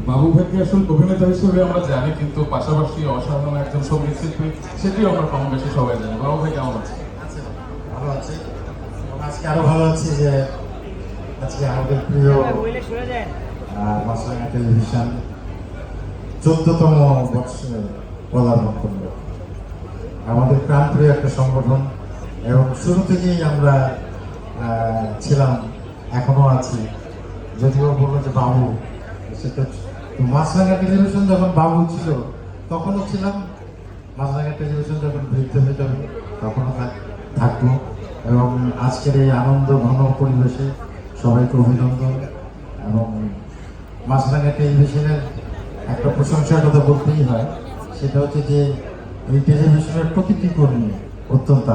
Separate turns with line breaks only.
বাবু ভাইকে আসলে অভিনেতা হিসেবে আমরা জানি, কিন্তু পাশাপাশি অসাধারণ একজন সঙ্গীত শিল্পী, সেটিও আমরা কম বেশি সবাই জানি। বাবু ভাই কেমন আছে?
ভালো আছে। আজকে আরো ভালো আছি যে আজকে আমাদের প্রিয় মাছরাঙা টেলিভিশন 14তম বর্ষে পদার্পণ করলো। আমাদের প্রাণপ্রিয় একটা সংগঠন এবং শুরু থেকেই আমরা ছিলাম, এখনো আছি। যদিও বললো যে বাবু, সেটা মাছরাঙা টেলিভিশন যখন বাবু ছিল তখনও ছিলাম, মাছরাঙা টেলিভিশন যখন বৃদ্ধ হয়ে যাবে তখনও থাকবো। এবং আজকের এই আনন্দ ঘন পরিবেশে সবাইকে অভিনন্দন। এবং মাছরাঙা টেলিভিশনের একটা প্রশংসার কথা বলতেই হয়, সেটা হচ্ছে যে এই টেলিভিশনের প্রতিটি কর্মী অত্যন্ত